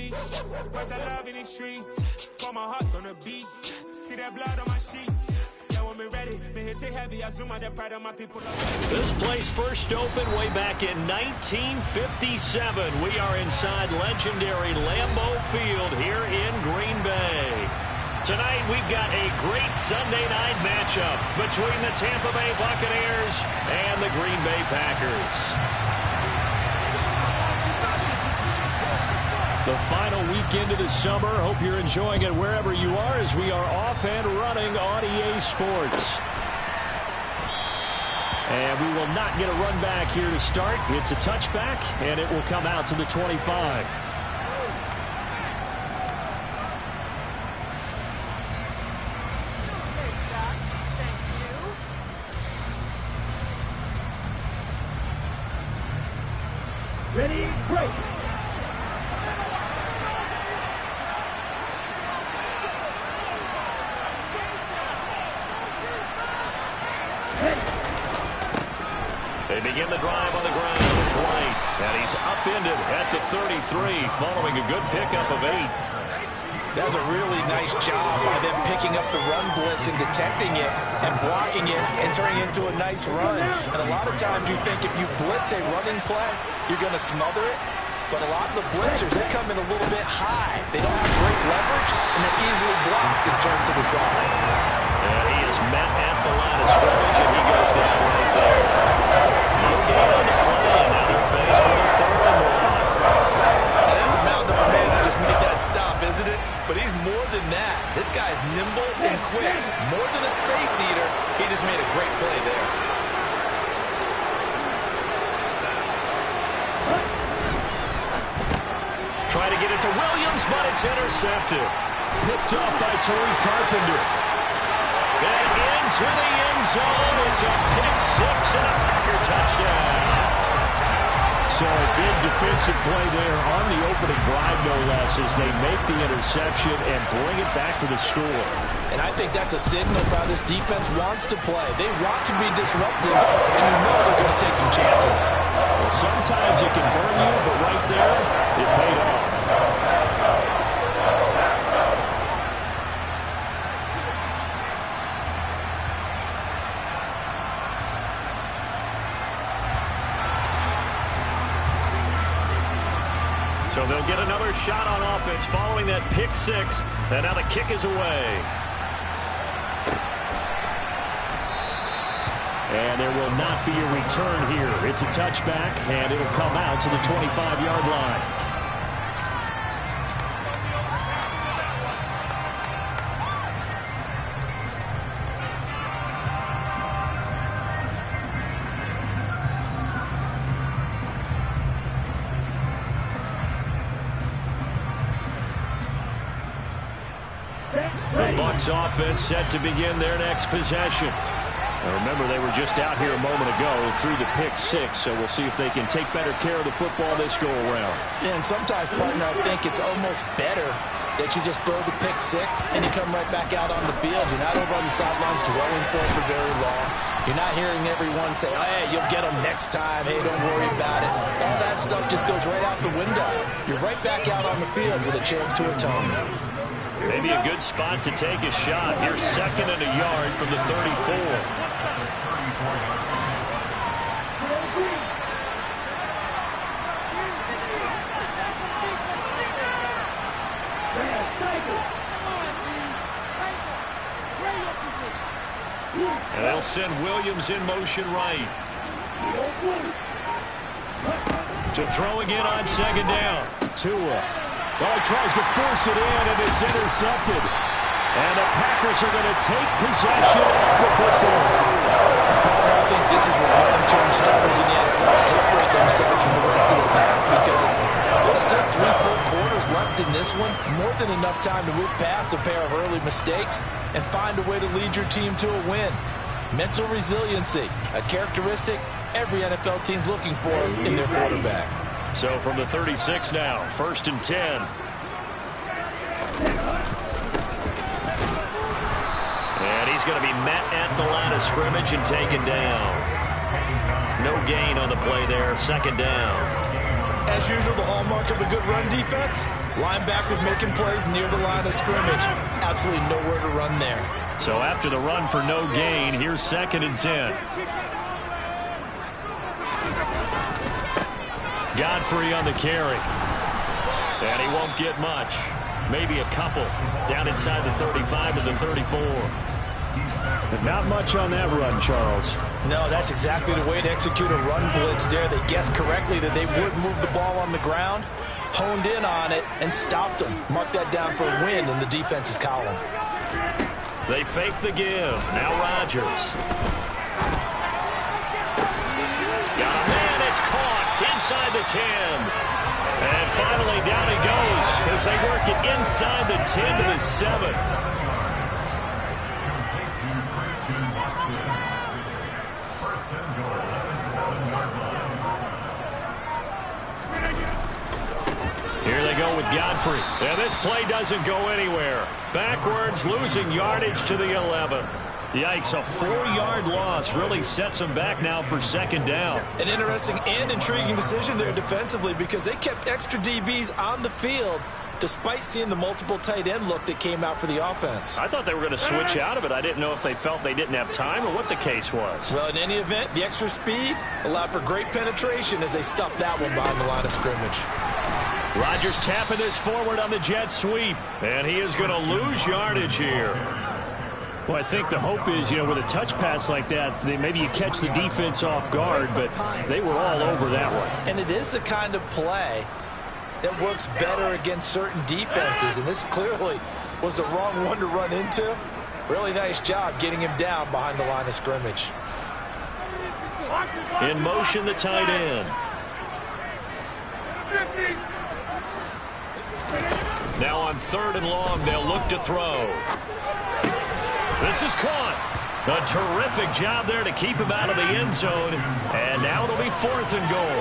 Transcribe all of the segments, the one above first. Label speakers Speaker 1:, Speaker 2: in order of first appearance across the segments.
Speaker 1: streets. Where's the love in the streets? For my heart on the beat. See that blood on my sheets. Yeah, when me ready, me hit it heavy. I zoom out the pride of my people.
Speaker 2: This place first opened way back in 1957. We are inside legendary Lambeau Field here in Green Bay. Tonight, we've got a great Sunday night matchup between the Tampa Bay Buccaneers and the Green Bay Packers. The final weekend of the summer. Hope you're enjoying it wherever you are as we are off and running on EA Sports. And we will not get a run back here to start. It's a touchback, and it will come out to the 25.
Speaker 3: Ready, break.
Speaker 2: They begin the drive on the ground. It's White, and he's upended at the 33 following a good pickup of 8.
Speaker 4: That was a really nice job by them picking up the run blitz and detecting it and blocking it and turning it into a nice run. And a lot of times you think if you blitz a running play, you're going to smother it. But a lot of the blitzers, they come in a little bit high. They don't have great leverage, and they're easily blocked and turned to the side.
Speaker 2: And he is met at the line of scrimmage, and he goes down right there. No gain on the play, and now they're faced with a 3rd and 1.
Speaker 4: That's a mountain of a man that just made that stop, isn't it? But he's more than that. This guy's nimble and quick. More than a space eater, he just made a great play there.
Speaker 2: Try to get it to Williams, but it's intercepted. Picked off by Tariq Carpenter. And into the end zone. It's a pick 6 and a Packer touchdown. So a big defensive play there on the opening drive, no less, as they make the interception and bring it back for the score.
Speaker 4: And I think that's a signal for how this defense wants to play. They want to be disruptive, and you know they're going to take some chances.
Speaker 2: Well, sometimes it can burn you, but right there, it paid off. So they'll get another shot on offense following that pick 6, and now the kick is away. And there will not be a return here. It's a touchback, and it'll come out to the 25-yard line. The Bucs offense set to begin their next possession. Now remember, they were just out here a moment ago through the pick 6, so we'll see if they can take better care of the football this go-around.
Speaker 4: Yeah, and sometimes, partner, I think it's almost better that you just throw the pick 6 and you come right back out on the field. You're not over on the sidelines dwelling for very long. You're not hearing everyone say, oh, hey, you'll get them next time. Hey, don't worry about it. All that stuff just goes right out the window. You're right back out on the field with a chance to atone.
Speaker 2: Maybe a good spot to take a shot. Here's 2nd and a yard from the 34. And they'll send Williams in motion right. To throw again on 2nd down. Tua. Well, he tries to force it in, and it's intercepted. And the Packers are going to take possession of the football.
Speaker 4: I think this is where long-term starters in the NFL separate themselves from the rest of the pack, because there's still 3 full quarters left in this one. More than enough time to move past a pair of early mistakes and find a way to lead your team to a win. Mental resiliency, a characteristic every NFL team's looking for in their quarterback.
Speaker 2: So from the 36 now, 1st and 10. And he's going to be met at the line of scrimmage and taken down. No gain on the play there, 2nd down.
Speaker 4: As usual, the hallmark of a good run defense, linebackers making plays near the line of scrimmage. Absolutely nowhere to run there.
Speaker 2: So after the run for no gain, here's 2nd and 10. Godfrey on the carry. And he won't get much. Maybe a couple. Down inside the 35 to the 34.
Speaker 5: But not much on that run, Charles.
Speaker 4: No, that's exactly the way to execute a run blitz there. They guessed correctly that they would move the ball on the ground, honed in on it, and stopped them. Mark that down for a win in the defense's column.
Speaker 2: They fake the give. Now Rodgers. Got a man. It's caught inside the 10. And finally down he goes as they work it inside the 10 to the 7. Here they go with Godfrey. And this play doesn't go anywhere. Backwards, losing yardage to the 11. Yikes, a 4-yard loss really sets them back now for 2nd down.
Speaker 4: An interesting and intriguing decision there defensively because they kept extra DBs on the field despite seeing the multiple tight end look that came out for the offense.
Speaker 2: I thought they were going to switch out of it. I didn't know if they felt they didn't have time or what the case was.
Speaker 4: Well, in any event, the extra speed allowed for great penetration as they stuffed that one behind the line of scrimmage.
Speaker 2: Rodgers tapping this forward on the jet sweep, and he is going to lose yardage here.
Speaker 5: Well, I think the hope is, with a touch pass like that, maybe you catch the defense off guard, but they were all over that one.
Speaker 4: And it is the kind of play that works better against certain defenses, and this clearly was the wrong one to run into. Really nice job getting him down behind the line of scrimmage.
Speaker 2: In motion, the tight end. Now on 3rd and long, they'll look to throw. This is caught. A terrific job there to keep him out of the end zone. And now it'll be 4th and goal.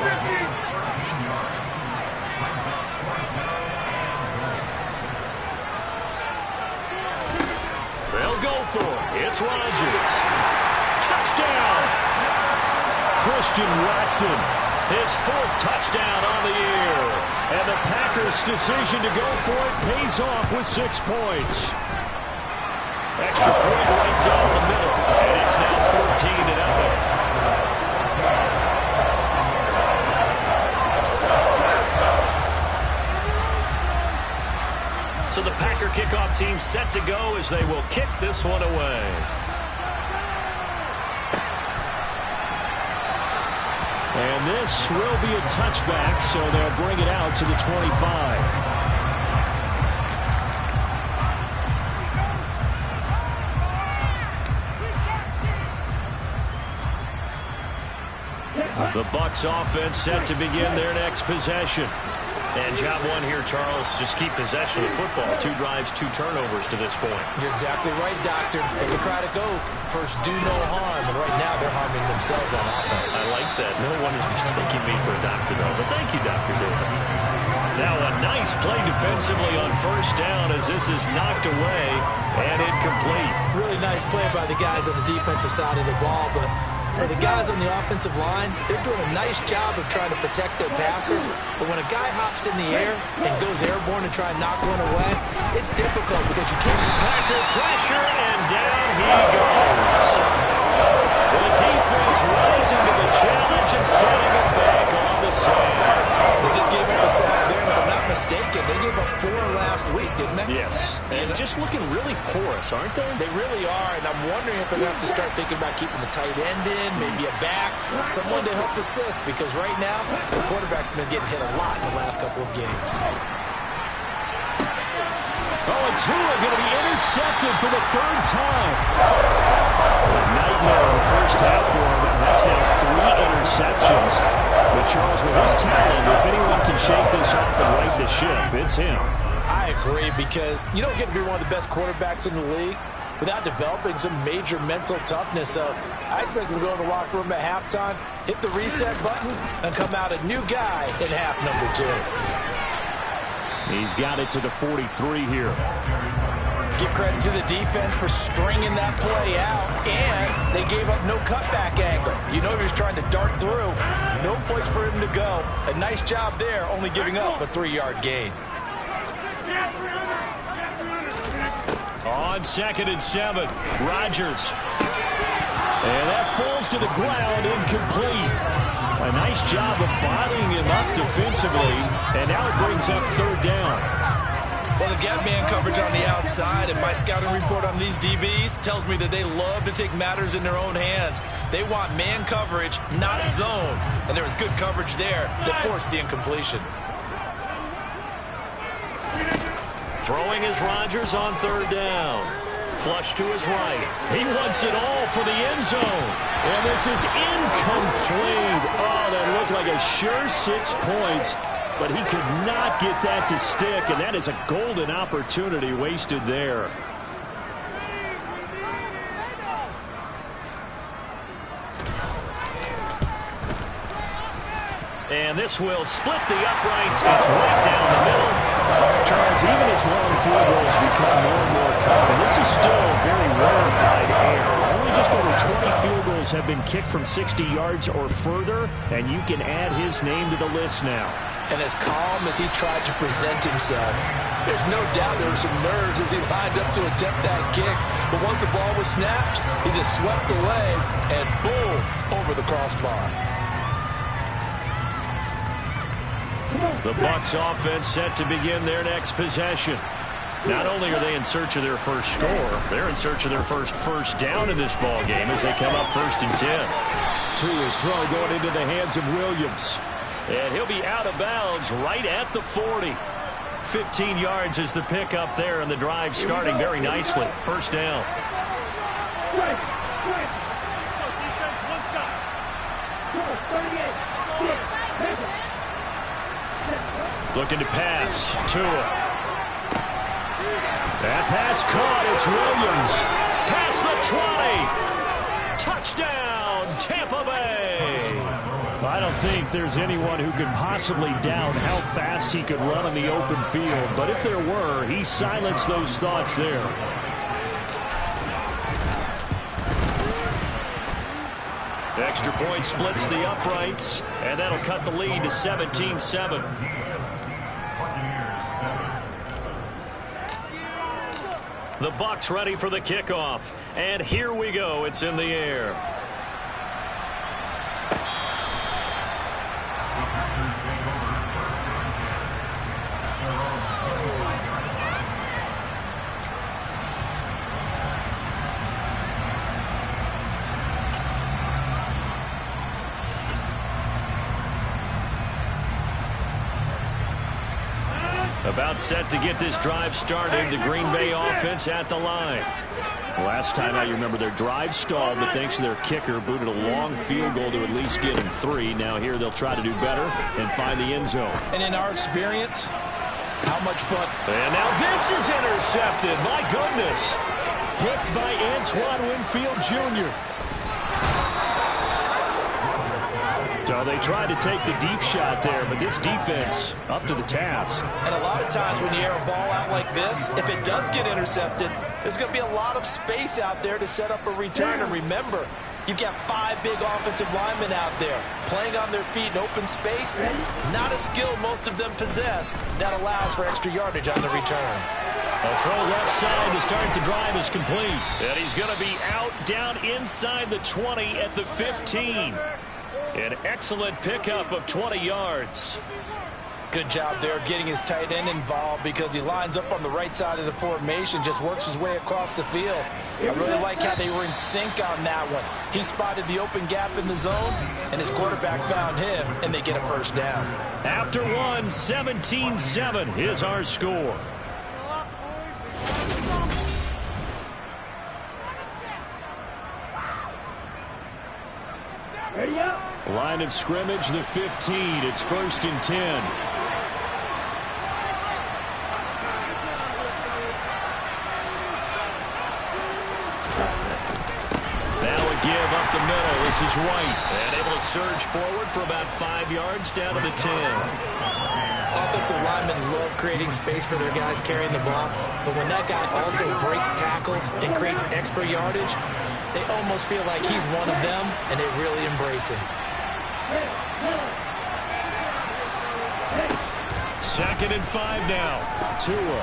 Speaker 2: They'll go for it. It's Rodgers. Touchdown.
Speaker 5: Christian Watson.
Speaker 2: His 4th touchdown on the year. And the Packers' decision to go for it pays off with 6 points. Extra point right down the middle. And it's now 14-0. So the Packer kickoff team set to go as they will kick this one away.
Speaker 5: And this will be a touchback, so they'll bring it out to the 25.
Speaker 2: The Bucs offense set to begin their next possession. And job one here, Charles, just keep possession of the football. 2 drives, 2 turnovers to this point.
Speaker 4: You're exactly right, Doctor. Hippocratic oath. First, do no harm. And right now, they're harming themselves on offense.
Speaker 2: I like that. No one is mistaking me for a doctor, though. But thank you, Dr. Davis. Now a nice play defensively on 1st down as this is knocked away and incomplete.
Speaker 4: Really nice play by the guys on the defensive side of the ball, but for the guys on the offensive line, they're doing a nice job of trying to protect their passer. But when a guy hops in the air and goes airborne to try and knock one away, it's difficult because you can't.
Speaker 2: Packer pressure, and down he goes. The defense rising to the challenge and setting it back on the side.
Speaker 4: They just gave up a sack there, and if I'm not mistaken, they gave up 4 last week, didn't they?
Speaker 2: Yes. And just looking really porous, aren't they?
Speaker 4: They really are, and I'm wondering if they're going to have to start thinking about keeping the tight end in, maybe a back, someone to help assist, because right now, the quarterback's been getting hit a lot in the last couple of games.
Speaker 5: Oh, and Tua going to be intercepted for the 3rd time. A nightmare in the first half for him, and that's now 3 interceptions. But Charles, with his talent, if anyone can shake this off and right the ship, it's him.
Speaker 4: I agree, because you don't get to be one of the best quarterbacks in the league without developing some major mental toughness. So I expect him to go in the locker room at halftime, hit the reset button, and come out a new guy in half number 2.
Speaker 5: He's got it to the 43 here.
Speaker 4: Give credit to the defense for stringing that play out, and they gave up no cutback angle. You know he was trying to dart through. No place for him to go. A nice job there, only giving up a 3-yard gain.
Speaker 2: On 2nd and 7, Rodgers. And that falls to the ground, incomplete. A nice job of bodying him up defensively, and now it brings up 3rd down.
Speaker 4: Well, they've got man coverage on the outside, and my scouting report on these DBs tells me that they love to take matters in their own hands. They want man coverage, not zone. And there was good coverage there that forced the incompletion.
Speaker 2: Throwing is Rodgers on 3rd down. Flush to his right. He wants it all for the end zone. And this is incomplete. Oh, that looked like a sure 6 points. But he could not get that to stick, and that is a golden opportunity wasted there. And this will split the uprights. It's right down the middle.
Speaker 5: Charles, even as long field goals become more and more common, this is still very rarefied air. Only just over 20 field goals have been kicked from 60 yards or further, and you can add his name to the list now.
Speaker 4: And as calm as he tried to present himself, there's no doubt there were some nerves as he lined up to attempt that kick. But once the ball was snapped, he just swept the leg and boom, over the crossbar.
Speaker 2: The Bucs offense set to begin their next possession. Not only are they in search of their first score, they're in search of their first down in this ball game as they come up 1st and 10.
Speaker 5: Tua's throw going into the hands of Williams.
Speaker 2: And he'll be out of bounds right at the 40. 15 yards is the pickup there, and the drive starting very nicely. 1st down. Looking to pass. Tua.
Speaker 5: That pass caught. It's
Speaker 2: Past the 20. Touchdown, Tampa Bay.
Speaker 5: I don't think there's anyone who could possibly doubt how fast he could run on the open field. But if there were, he silenced those thoughts there.
Speaker 2: Extra point splits the uprights, and that'll cut the lead to 17-7. The Bucs ready for the kickoff. And here we go. It's in the air. About set to get this drive started. The Green Bay offense at the line.
Speaker 5: Last time out, you remember their drive stalled, but thanks to their kicker, booted a long field goal to at least get them 3. Now here they'll try to do better and find the end zone.
Speaker 4: And in our experience, how much fun.
Speaker 2: And now this is intercepted. My goodness.
Speaker 5: Picked by Antoine Winfield Jr. So they tried to take the deep shot there, but this defense up to the task.
Speaker 4: And a lot of times when you air a ball out like this, if it does get intercepted, there's going to be a lot of space out there to set up a return. And remember, you've got 5 big offensive linemen out there playing on their feet in open space. Not a skill most of them possess that allows for extra yardage on the return.
Speaker 2: A throw left side to start the drive is complete. And he's going to be out down inside the 20 at the 15. An excellent pickup of 20 yards.
Speaker 4: Good job there of getting his tight end involved because he lines up on the right side of the formation, just works his way across the field. I really like how they were in sync on that one. He spotted the open gap in the zone, and his quarterback found him, and they get a first down.
Speaker 2: After one, 17-7 is our score.
Speaker 3: Ready up.
Speaker 5: Line of scrimmage, the 15. It's 1st and 10.
Speaker 2: Now a give up the middle. This is White. And able to surge forward for about 5 yards down to the 10.
Speaker 4: offensive linemen love creating space for their guys carrying the ball, but when that guy also breaks tackles and creates extra yardage, they almost feel like he's one of them, and they really embrace him.
Speaker 5: 2nd and 5 now. Tua.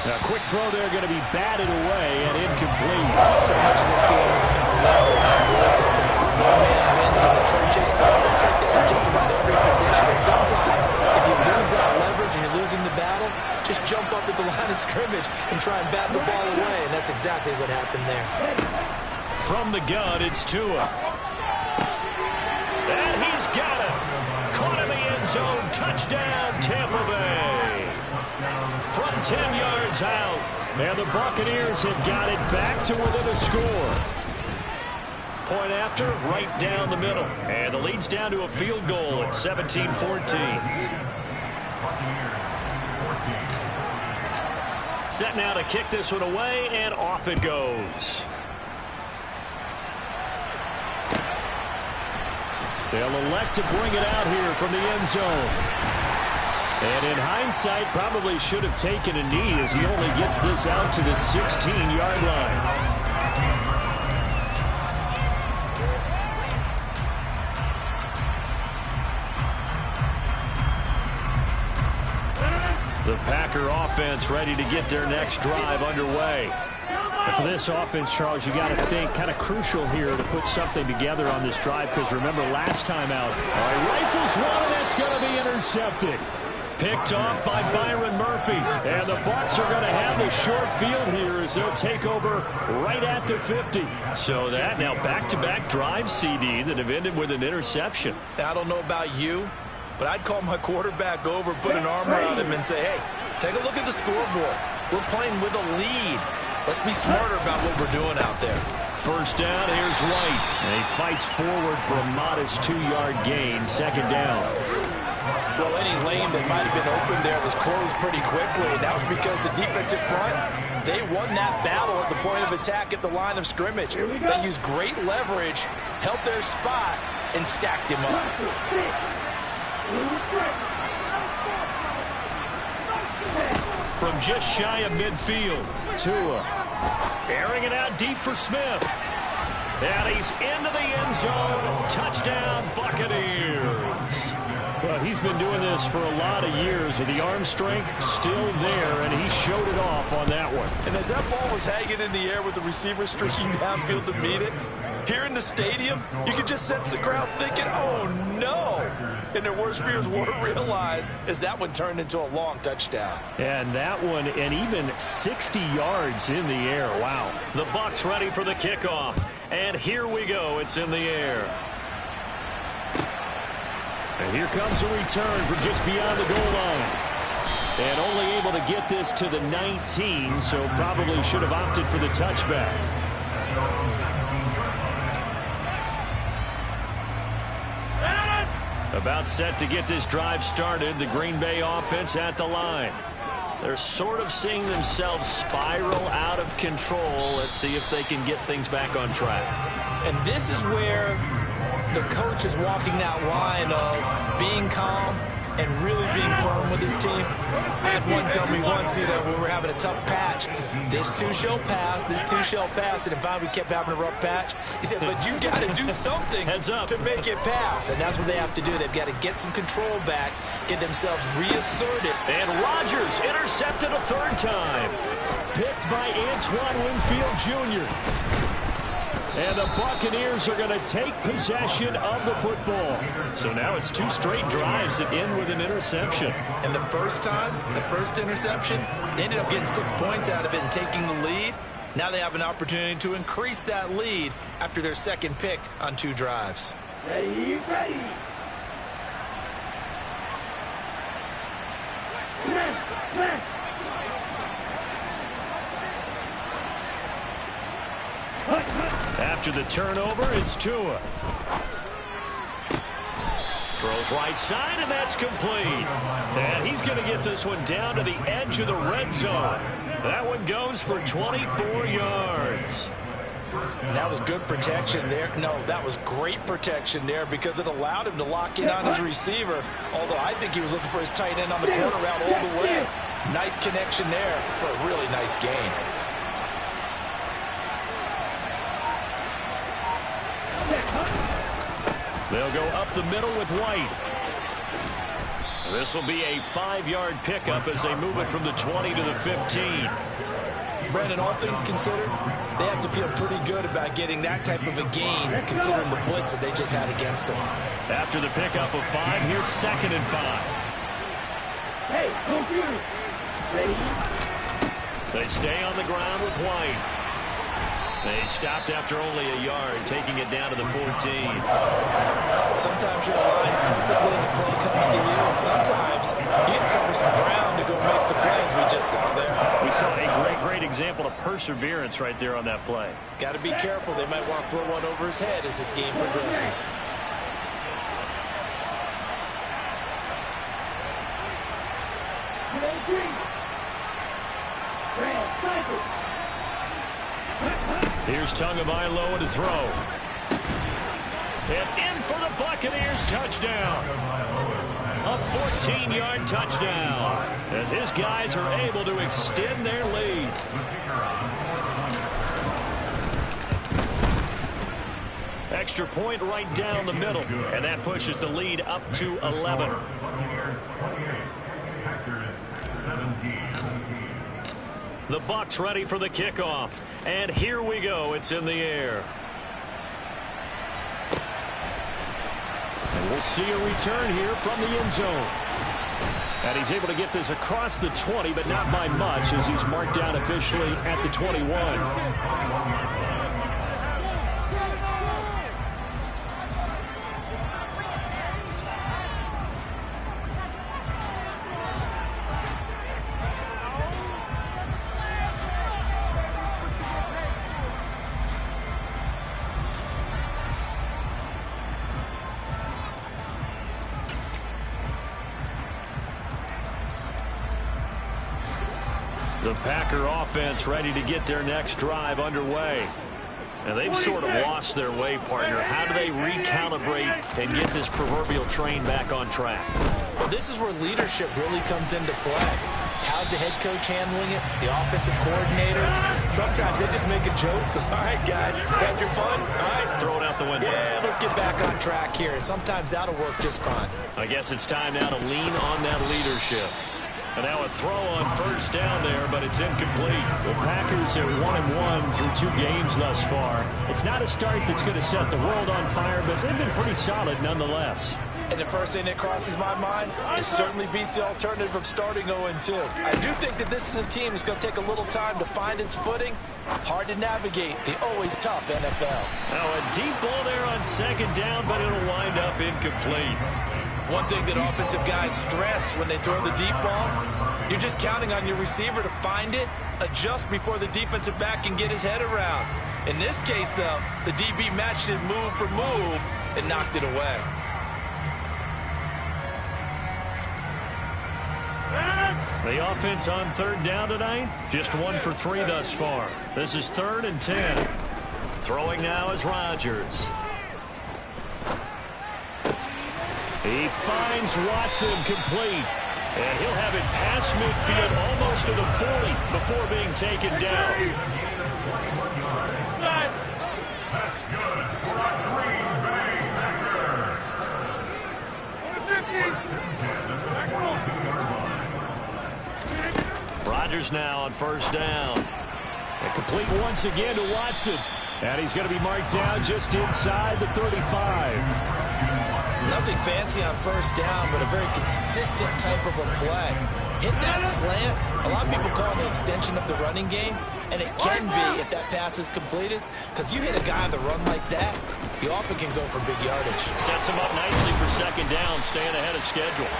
Speaker 5: A quick throw there, going to be batted away and incomplete.
Speaker 4: So much of this game is about leverage. We're always talking about no-man wins in the trenches. It's like that in just about every position. And sometimes, if you lose that leverage and you're losing the battle, just jump up at the line of scrimmage and try and bat the ball away. And that's exactly what happened there.
Speaker 5: From the gun, it's Tua. And he's got it. Caught in the end zone. Touchdown, Tampa Bay. From 10 yards out. And the Buccaneers have got it back to within a score. Point after, right down the middle. And the lead's down to a field goal at 17-14. Set now to kick this one away, and off it goes. They'll elect to bring it out here from the end zone. And in hindsight, probably should have taken a knee as he only gets this out to the 16-yard line. The Packer offense ready to get their next drive underway. And for this offense, Charles, you got to think kind of crucial here to put something together on this drive, because remember last time out, all right, rifles one, and that's going to be intercepted. Picked off by Byron Murphy. And the Bucs are going to have the short field here as they'll take over right at the 50. So that now back-to-back drive, CD, that have ended with an interception.
Speaker 4: Now, I don't know about you, but I'd call my quarterback over, put an arm around him, and say, hey, take a look at the scoreboard. We're playing with a lead. Let's be smarter about what we're doing out there.
Speaker 5: First down, here's Wright. And he fights forward for a modest 2-yard gain, 2nd down.
Speaker 4: Well, any lane that might have been open there was closed pretty quickly, and that was because the defensive front, they won that battle at the point of attack at the line of scrimmage. They used great leverage, held their spot, and stacked him up.
Speaker 5: From just shy of midfield, Tua airing it out deep for Smith. And he's into the end zone. Touchdown, Buccaneers. Well, he's been doing this for a lot of years, and the arm strength still there, and he showed it off on that one.
Speaker 4: And as that ball was hanging in the air with the receiver streaking downfield to meet it, here in the stadium, you could just sense the crowd thinking, oh, no. And their worst fears were realized as that one turned into a long touchdown.
Speaker 5: And that one, and even 60 yards in the air. Wow. The Bucs ready for the kickoff. And here we go. It's in the air. And here comes a return from just beyond the goal line. And only able to get this to the 19, so probably should have opted for the touchback. About set to get this drive started, the Green Bay offense at the line. They're sort of seeing themselves spiral out of control. Let's see if they can get things back on track.
Speaker 4: And this is where the coach is walking that line of being calm and really being firm with his team. I had one tell me once, when we were having a tough patch, this too shall pass, this too shall pass, and if finally we kept having a rough patch, he said, but you got to do something to make it pass, and that's what they have to do. They've got to get some control back, get themselves reasserted.
Speaker 5: And Rodgers intercepted a 3rd time. Picked by Antoine Winfield Jr. And the Buccaneers are going to take possession of the football. So now it's 2 straight drives that end with an interception.
Speaker 4: And the first time, the first interception, they ended up getting 6 points out of it and taking the lead. Now they have an opportunity to increase that lead after their 2nd pick on 2 drives.
Speaker 3: Ready.
Speaker 5: After the turnover, it's Tua. Throws right side, and that's complete. And he's going to get this one down to the edge of the red zone. That one goes for 24 yards.
Speaker 4: And that was good protection there. No, that was great protection there because it allowed him to lock in on his receiver, although I think he was looking for his tight end on the corner route all the way. Nice connection there for a really nice gain.
Speaker 2: They'll go up the middle with White. This will be a 5-yard pickup as they move it from the 20 to the 15.
Speaker 4: Brandon, all things considered, they have to feel pretty good about getting that type of a gain considering the blitz that they just had against them.
Speaker 2: After the pickup of 5, here's 2nd and 5.
Speaker 3: Hey, computer. Ready?
Speaker 2: They stay on the ground with White. They stopped after only a yard, taking it down to the 14.
Speaker 4: Sometimes you're aligned perfectly and the play comes to you, and sometimes you got to cover some ground to go make the plays we just saw there.
Speaker 2: We saw a great example of perseverance right there on that play.
Speaker 4: Got to be careful. They might want to throw one over his head as this game progresses.
Speaker 2: Here's Tagovailoa to throw. And in for the Buccaneers touchdown. A 14-yard touchdown as his guys are able to extend their lead. Extra point right down the middle, and that pushes the lead up to 11. The Bucs ready for the kickoff. And here we go. It's in the air. And we'll see a return here from the end zone. And he's able to get this across the 20, but not by much as he's marked down officially at the 21. The Packer offense ready to get their next drive underway. And they've sort of lost their way, partner. How do they recalibrate and get this proverbial train back on track?
Speaker 4: Well, this is where leadership really comes into play. How's the head coach handling it? The offensive coordinator? Sometimes they just make a joke. All right, guys, had your fun? All right.
Speaker 2: Throw it out the window.
Speaker 4: Yeah, let's get back on track here. And sometimes that'll work just fine.
Speaker 2: I guess it's time now to lean on that leadership. And now a throw on first down there, but it's incomplete.
Speaker 5: The Packers are 1-1 through 2 games thus far. It's not a start that's going to set the world on fire, but they've been pretty solid nonetheless.
Speaker 4: And the first thing that crosses my mind, it certainly beats the alternative of starting 0-2. I do think that this is a team that's going to take a little time to find its footing. Hard to navigate the always tough NFL.
Speaker 2: Now a deep ball there on second down, but it'll wind up incomplete.
Speaker 4: One thing that offensive guys stress when they throw the deep ball, you're just counting on your receiver to find it, adjust before the defensive back can get his head around. In this case, though, the DB matched it move for move and knocked it away.
Speaker 2: The offense on third down tonight, just 1 for 3 thus far. This is 3rd and 10. Throwing now is Rodgers. He finds Watson complete. And he'll have it past midfield almost to the 40 before being taken down.
Speaker 1: That's good for a Green Bay Packer.
Speaker 2: Rodgers now on first down.
Speaker 5: And complete once again to Watson. And he's going to be marked down just inside the 35.
Speaker 4: Nothing fancy on first down, but a very consistent type of a play. Hit that slant. A lot of people call it an extension of the running game, and it can be if that pass is completed, because you hit a guy on the run like that, he often can go for big yardage.
Speaker 2: Sets him up nicely for second down, staying ahead of schedule.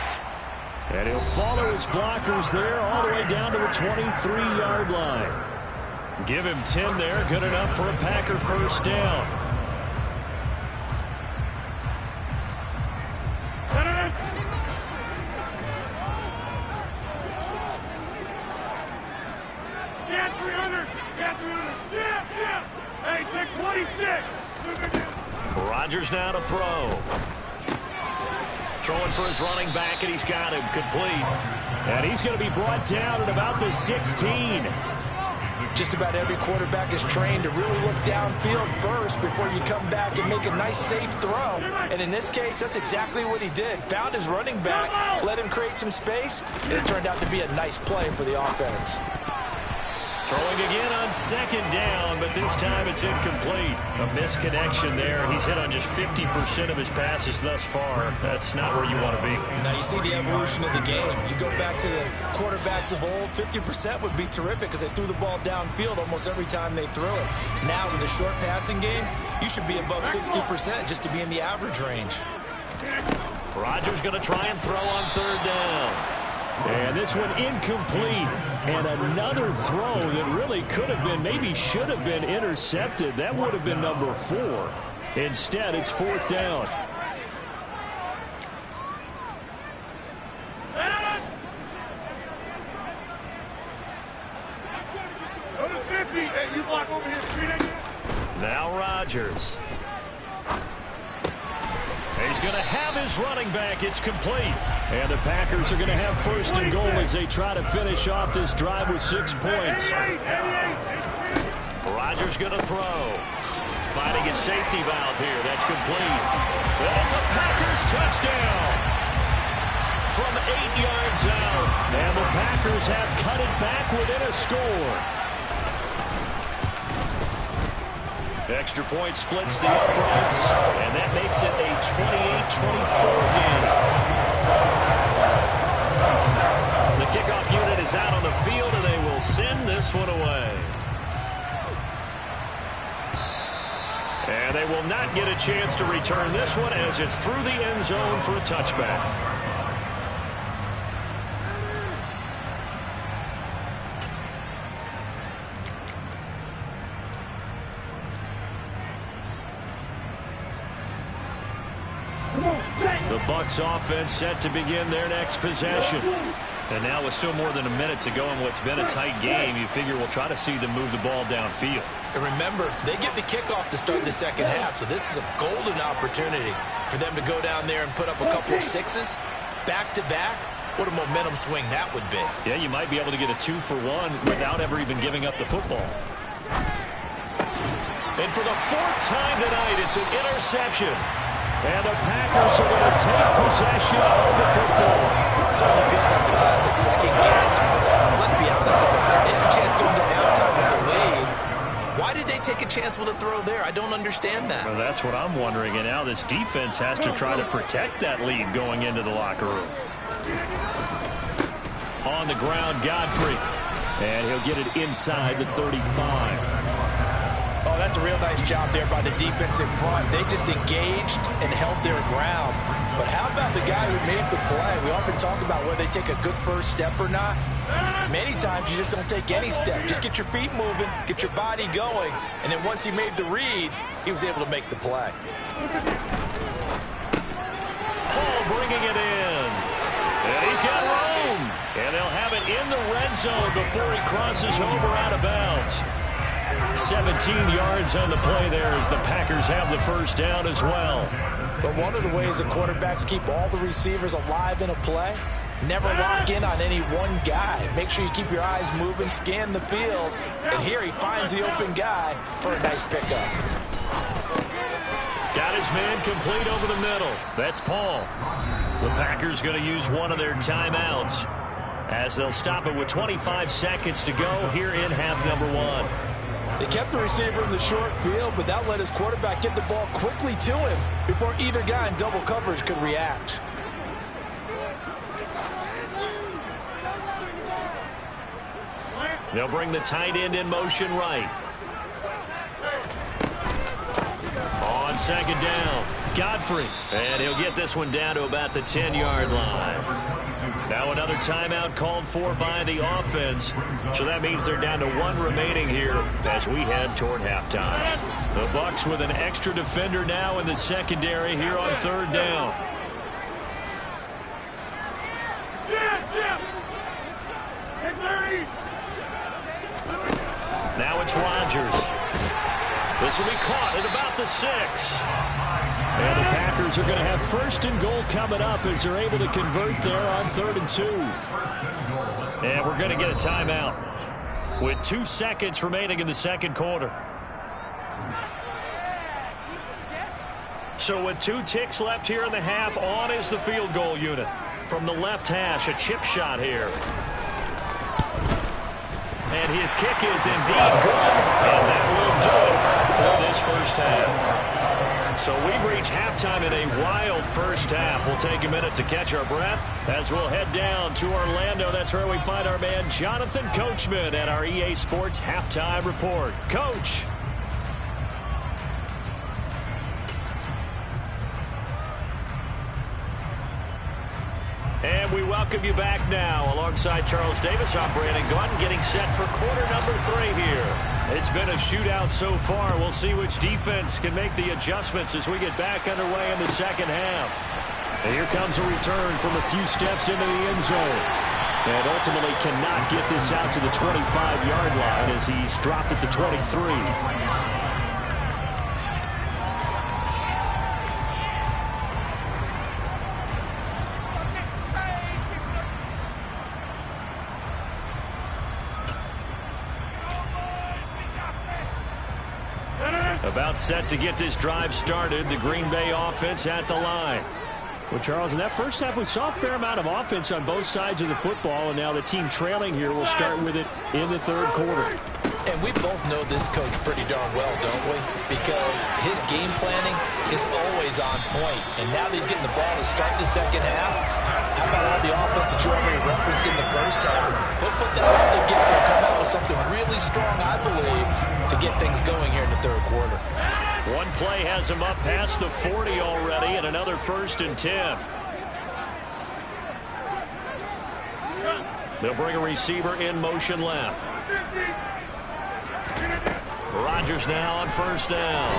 Speaker 5: And he'll follow his blockers there all the way down to the 23-yard line.
Speaker 2: Give him 10 there, good enough for a Packer first down.
Speaker 3: Hey, take 26.
Speaker 2: Rodgers now to throw. Throwing for his running back, and he's got him complete.
Speaker 5: And he's going to be brought down at about the 16.
Speaker 4: Just about every quarterback is trained to really look downfield first before you come back and make a nice, safe throw. And in this case, that's exactly what he did. Found his running back, let him create some space, and it turned out to be a nice play for the offense.
Speaker 2: Throwing again on second down, but this time it's incomplete. A misconnection there. He's hit on just 50% of his passes thus far. That's not where you want to be.
Speaker 4: Now you see the evolution of the game. You go back to the quarterbacks of old, 50% would be terrific because they threw the ball downfield almost every time they threw it. Now with a short passing game, you should be above 60% just to be in the average range.
Speaker 2: Rodgers going to try and throw on third down.
Speaker 5: And this one incomplete. And another throw that really could have been, maybe should have been intercepted. That would have been number 4. Instead, it's fourth down.
Speaker 2: Now Rodgers. He's going to have his running back. It's complete.
Speaker 5: And the Packers are going to have first and goal as they try to finish off this drive with 6 points.
Speaker 2: Rodgers going to throw. Finding his safety valve here. That's complete. That's a Packers touchdown. From 8 yards out.
Speaker 5: And the Packers have cut it back within a score.
Speaker 2: Extra point splits the uprights, and that makes it a 28-24 game. The kickoff unit is out on the field, and they will send this one away. And they will not get a chance to return this one as it's through the end zone for a touchback. The Bucs offense set to begin their next possession. And now with still more than a minute to go in what's been a tight game, you figure we'll try to see them move the ball downfield.
Speaker 4: And remember, they get the kickoff to start the second half, so this is a golden opportunity for them to go down there and put up a couple of sixes back-to-back. What a momentum swing that would be.
Speaker 2: Yeah, you might be able to get a 2-for-1 without ever even giving up the football. And for the 4th time tonight, it's an interception.
Speaker 5: And the Packers are going to take possession of the football.
Speaker 4: Certainly feels like the classic second guess, but let's be honest about it. They had a chance going to halftime with the lead. Why did they take a chance with a throw there? I don't understand that.
Speaker 2: Well, that's what I'm wondering. And now this defense has to try to protect that lead going into the locker room. On the ground, Godfrey.
Speaker 5: And he'll get it inside the 35.
Speaker 4: Oh, that's a real nice job there by the defense in front. They just engaged and held their ground. But how about the guy who made the play? We often talk about whether they take a good first step or not. Many times you just don't take any step. Just get your feet moving, get your body going, and then once he made the read, he was able to make the play.
Speaker 2: Paul bringing it in. And he's got room. And they'll have it in the red zone before he crosses over out of bounds. 17 yards on the play there as the Packers have the first down as well.
Speaker 4: But one of the ways that quarterbacks keep all the receivers alive in a play, never lock in on any one guy. Make sure you keep your eyes moving, scan the field, and here he finds the open guy for a nice pickup.
Speaker 2: Got his man complete over the middle. That's Paul. The Packers going to use one of their timeouts as they'll stop it with 25 seconds to go here in half number 1.
Speaker 4: They kept the receiver in the short field, but that let his quarterback get the ball quickly to him before either guy in double coverage could react.
Speaker 2: They'll bring the tight end in motion right. On second down, Godfrey. And he'll get this one down to about the 10-yard line. Now another timeout called for by the offense. So that means they're down to 1 remaining here as we head toward halftime. The Bucs with an extra defender now in the secondary here on third down. Now it's Rodgers. This will be caught at about the 6.
Speaker 5: And the Packers are going to have 1st and goal coming up as they're able to convert there on 3rd and 2.
Speaker 2: And we're going to get a timeout with 2 seconds remaining in the second quarter. So with 2 ticks left here in the half, on is the field goal unit. From the left hash, a chip shot here. And his kick is indeed good. And that will do it for this first half. So we've reached halftime in a wild first half. We'll take a minute to catch our breath as we'll head down to Orlando. That's where we find our man Jonathan Coachman at our EA Sports Halftime Report. Coach. And we welcome you back now. Alongside Charles Davis, I'm Brandon Gaudin, getting set for quarter number 3 here. It's been a shootout so far. We'll see which defense can make the adjustments as we get back underway in the second half. And here comes a return from a few steps into the end zone. And ultimately cannot get this out to the 25-yard line as he's dropped at the 23. About set to get this drive started. The Green Bay offense at the line.
Speaker 5: Well, Charles, in that first half, we saw a fair amount of offense on both sides of the football, and now the team trailing here will start with it in the third quarter.
Speaker 4: And we both know this coach pretty darn well, don't we? Because his game planning is always on point. And now that he's getting the ball to start the second half, how about all the offense that you already referenced in the first half? He'll put that on the get and come out with something really strong, I believe, to get things going here in the third quarter.
Speaker 2: One play has him up past the 40 already, and another 1st and 10. They'll bring a receiver in motion left. Rodgers now on 1st down.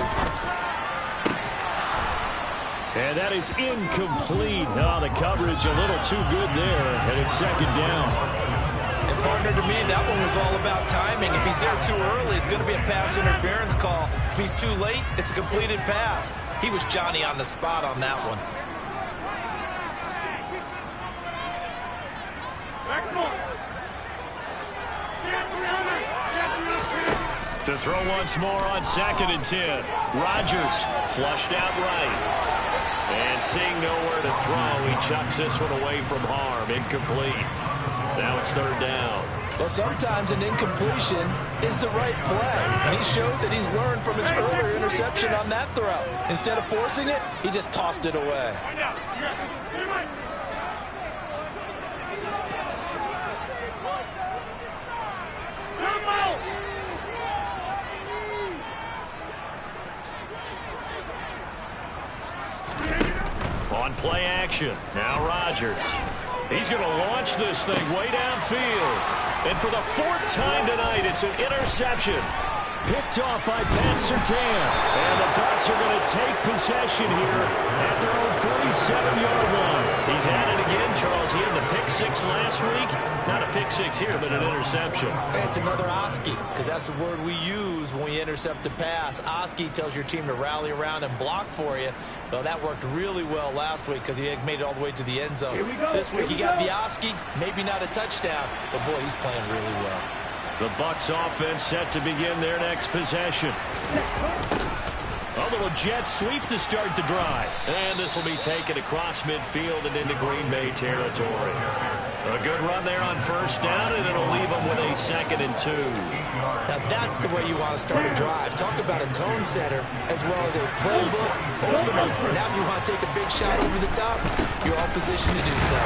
Speaker 2: And that is incomplete. Oh, the coverage a little too good there, and it's 2nd down.
Speaker 4: And partner, to me, that one was all about timing. If he's there too early, it's going to be a pass interference call. If he's too late, it's a completed pass. He was Johnny on the spot on that one.
Speaker 2: To throw once more on 2nd and 10. Rodgers flushed out right. And seeing nowhere to throw, he chucks this one away from harm. Incomplete. Now it's 3rd down.
Speaker 4: Well, sometimes an incompletion is the right play. And he showed that he's learned from his earlier interception on that throw. Instead of forcing it, he just tossed it away.
Speaker 2: On play action. Now Rodgers. He's going to launch this thing way downfield. And for the 4th time tonight, it's an interception.
Speaker 5: Picked off by Pat Surtain.
Speaker 2: And the Bucs are going to take possession here at their own 47-yard line. He's had it again, Charles. He had the pick 6 last week. Not a pick 6 here, but an interception.
Speaker 4: And it's another Oski, because that's the word we use when we intercept a pass. Oski tells your team to rally around and block for you. Well, that worked really well last week because he had made it all the way to the end zone. This week he got the Oski, maybe not a touchdown, but boy, he's playing really well.
Speaker 2: The Bucs offense set to begin their next possession. A little jet sweep to start the drive. And this will be taken across midfield and into Green Bay territory. A good run there on 1st down, and it'll leave them with a 2nd and 2.
Speaker 4: Now that's the way you want to start a drive. Talk about a tone setter as well as a playbook opener. Now if you want to take a big shot over the top, you're all positioned to do so.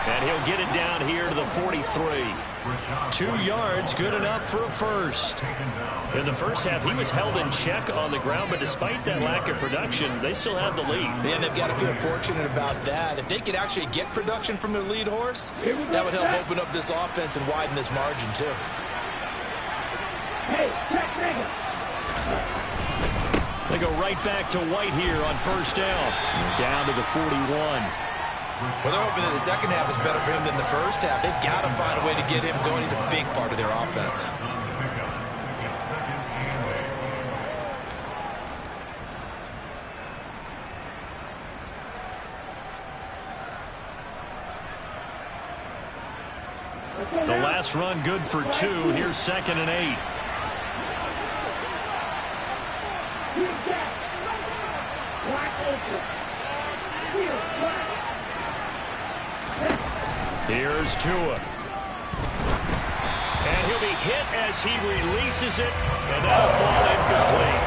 Speaker 2: And he'll get it down here to the 43. 2 yards, good enough for a 1st. In the first half, he was held in check on the ground, but despite that lack of production, they still have the lead.
Speaker 4: And they've got to feel fortunate about that. If they could actually get production from their lead horse, that would help open up this offense and widen this margin, too.
Speaker 3: Hey, check nigga.
Speaker 2: They go right back to White here on 1st down. Down to the 41.
Speaker 4: Well, they're hoping that the second half is better for him than the first half. They've got to find a way to get him going. He's a big part of their offense.
Speaker 2: The last run good for 2. Here's 2nd and 8. Here's Tua. And he'll be hit as he releases it, and that'll fall incomplete.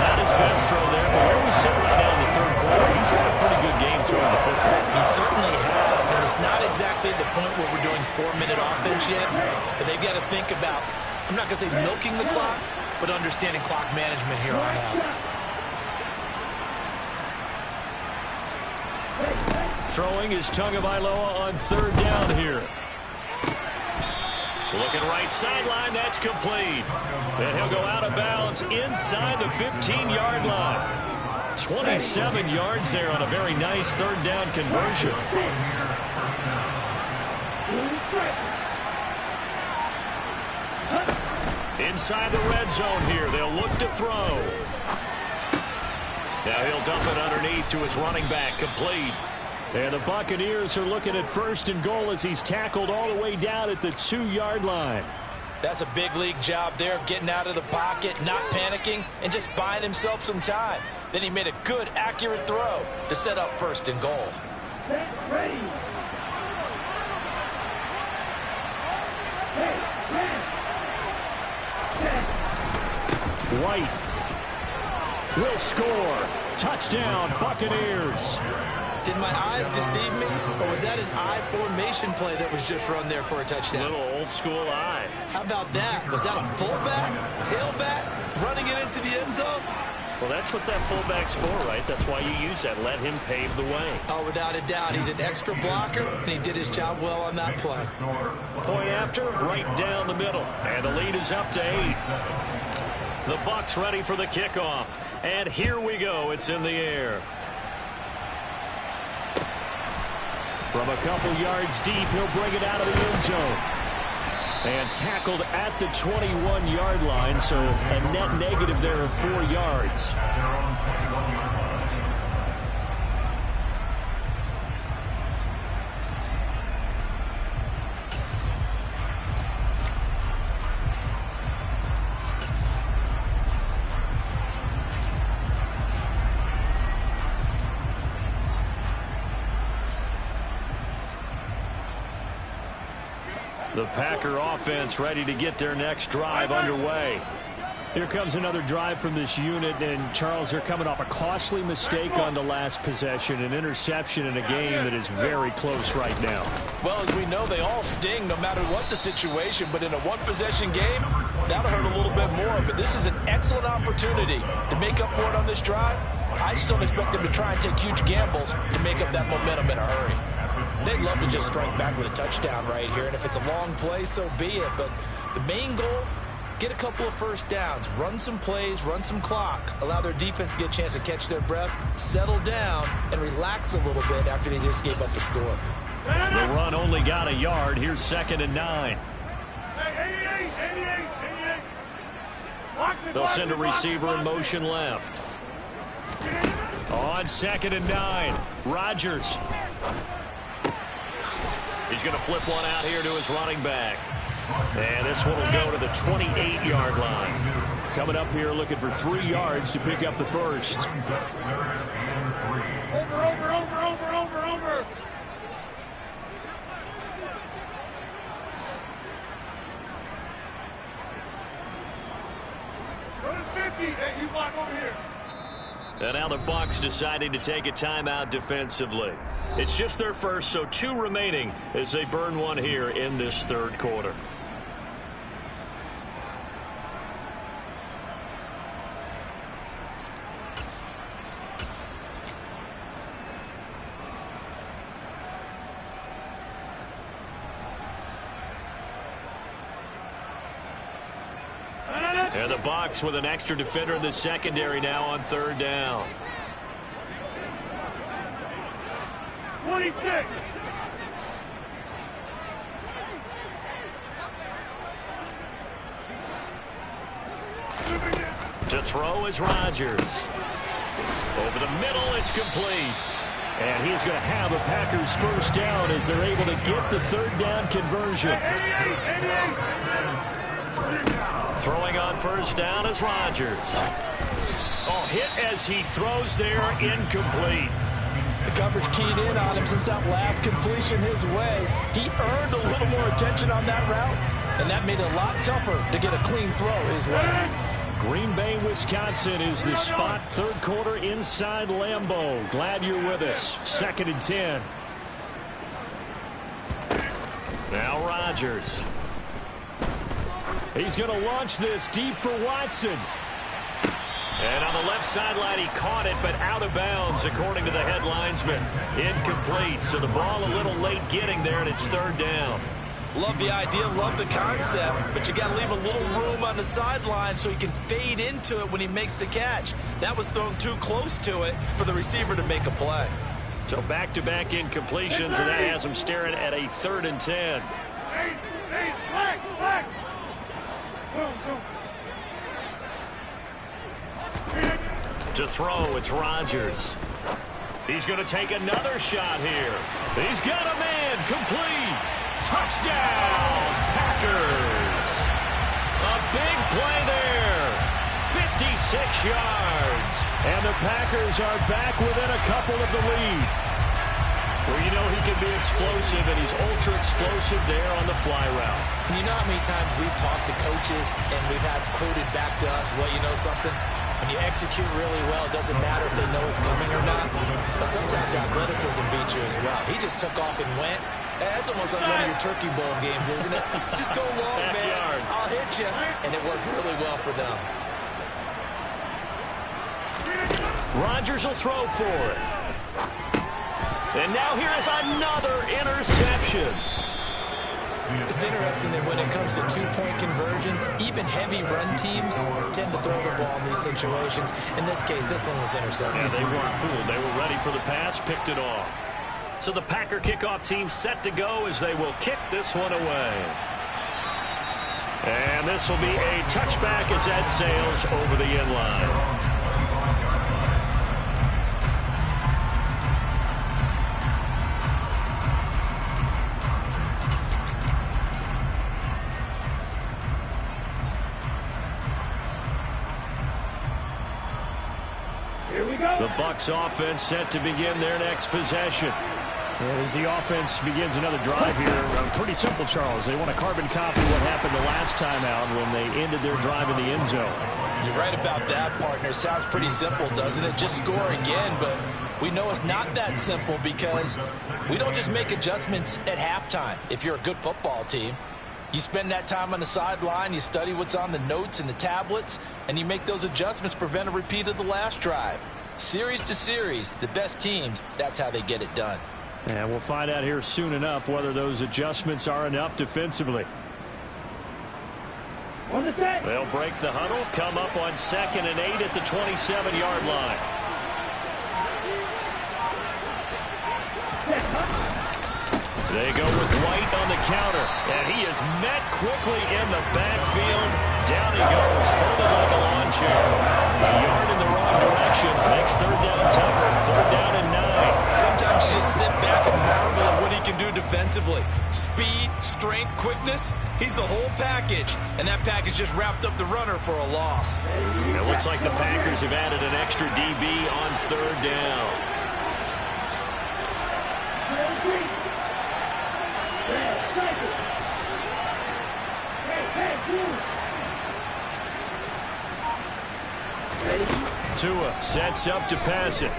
Speaker 2: Not his best throw there, but where we sit right now in the third quarter, he's had a pretty good game throwing the football.
Speaker 4: He certainly has, and it's not exactly at the point where we're doing 4-minute offense yet, but they've got to think about, I'm not going to say milking the clock, but understanding clock management here on out.
Speaker 2: Throwing is Tagovailoa on 3rd down here. Looking right sideline, that's complete. And he'll go out of bounds inside the 15-yard line. 27 yards there on a very nice 3rd down conversion. Inside the red zone here, they'll look to throw. Now he'll dump it underneath to his running back, complete. And the Buccaneers are looking at 1st and goal as he's tackled all the way down at the 2-yard line.
Speaker 4: That's a big league job there, getting out of the pocket, not panicking, and just buying himself some time. Then he made a good, accurate throw to set up 1st and goal.
Speaker 2: White will score. Touchdown, Buccaneers.
Speaker 4: Did my eyes deceive me, or was that an I formation play that was just run there for a touchdown?
Speaker 2: Little old school eye.
Speaker 4: How about that? Was that a fullback, tailback, running it into the end zone?
Speaker 2: Well, that's what that fullback's for, right? That's why you use that. Let him pave the way.
Speaker 4: Oh, without a doubt. He's an extra blocker, and he did his job well on that play.
Speaker 2: Point after, right down the middle. And the lead is up to 8. The Bucs ready for the kickoff. And here we go. It's in the air. From a couple yards deep, he'll bring it out of the end zone. And tackled at the 21-yard line, so a net negative there of 4 yards. The Packer offense ready to get their next drive underway. Here comes another drive from this unit, and Charles, they're coming off a costly mistake on the last possession, an interception in a game that is very close right now.
Speaker 4: Well, as we know, they all sting no matter what the situation, but in a one-possession game, that'll hurt a little bit more. But this is an excellent opportunity to make up for it on this drive. I just don't expect them to try and take huge gambles to make up that momentum in a hurry. They'd love to just strike back with a touchdown right here, and if it's a long play, so be it. But the main goal, get a couple of first downs, run some plays, run some clock, allow their defense to get a chance to catch their breath, settle down, and relax a little bit after they just gave up the score.
Speaker 2: The run only got a yard. Here's 2nd and 9. They'll send a receiver in motion left. On 2nd and 9, Rodgers. He's going to flip one out here to his running back. And this one will go to the 28-yard line. Coming up here looking for 3 yards to pick up the first.
Speaker 3: Over. Go to 50. Hey, you block over here.
Speaker 2: And now the Bucs deciding to take a timeout defensively. It's just their first, so 2 remaining as they burn one here in this third quarter. And the Bucs with an extra defender in the secondary now on 3rd down.
Speaker 3: 26.
Speaker 2: To throw is Rodgers. Over the middle, it's complete.
Speaker 5: And he's going to have a Packers first down as they're able to get the third down conversion. Throwing on first down is Rodgers. Oh, hit as he throws there, incomplete.
Speaker 4: The coverage keyed in on him since that last completion his way. He earned a little more attention on that route, and that made it a lot tougher to get a clean throw his way.
Speaker 5: Green Bay, Wisconsin is the spot. Third quarter inside Lambeau. Glad you're with us. 2nd and 10. Now Rodgers. He's going to launch this deep for Watson. And on the left sideline, he caught it, but out of bounds, according to the head linesman. Incomplete, so the ball a little late getting there, and it's third down.
Speaker 4: Love the idea, love the concept, but you got to leave a little room on the sideline so he can fade into it when he makes the catch. That was thrown too close to it for the receiver to make a play.
Speaker 5: So back-to-back incompletions, and that has him staring at a 3rd and 10. To throw, it's Rodgers. He's going to take another shot here. He's got a man, complete. Touchdown, Packers. A big play there. 56 yards. And the Packers are back within a couple of the lead. Well, you know he can be explosive, and he's ultra-explosive there on the fly route.
Speaker 4: And you know how many times we've talked to coaches and we've had quoted back to us, well, you know something? When you execute really well, it doesn't matter if they know it's coming or not. But sometimes athleticism beats you as well. He just took off and went. That's almost like one of your Turkey Bowl games, isn't it? Just go long, man. I'll hit you. And it worked really well for them.
Speaker 5: Rodgers will throw for it. And now here is another interception.
Speaker 4: It's interesting that when it comes to two-point conversions, even heavy run teams tend to throw the ball in these situations. In this case, this one was intercepted.
Speaker 5: Yeah, they weren't fooled. They were ready for the pass, picked it off. So the Packer kickoff team set to go as they will kick this one away. And this will be a touchback as that sails over the end line. The Bucs offense set to begin their next possession. As the offense begins another drive here, pretty simple, Charles. They want to carbon copy what happened the last time out when they ended their drive in the end zone.
Speaker 4: You're right about that, partner. Sounds pretty simple, doesn't it? Just score again, but we know it's not that simple because we don't just make adjustments at halftime if you're a good football team. You spend that time on the sideline, you study what's on the notes and the tablets, and you make those adjustments to prevent a repeat of the last drive. Series to series, the best teams, that's how they get it done.
Speaker 5: And we'll find out here soon enough whether those adjustments are enough defensively. They'll break the huddle, come up on 2nd and 8 at the 27-yard line. They go with White on the counter, and he is met quickly in the backfield. Down he goes, folded like a lawn chair. A yard in the wrong direction makes third down tougher. 3rd down and 9.
Speaker 4: Sometimes you just sit back and marvel at what he can do defensively. Speed, strength, quickness, he's the whole package. And that package just wrapped up the runner for a loss.
Speaker 5: It looks like the Packers have added an extra DB on 3rd down. Tua sets up to pass it.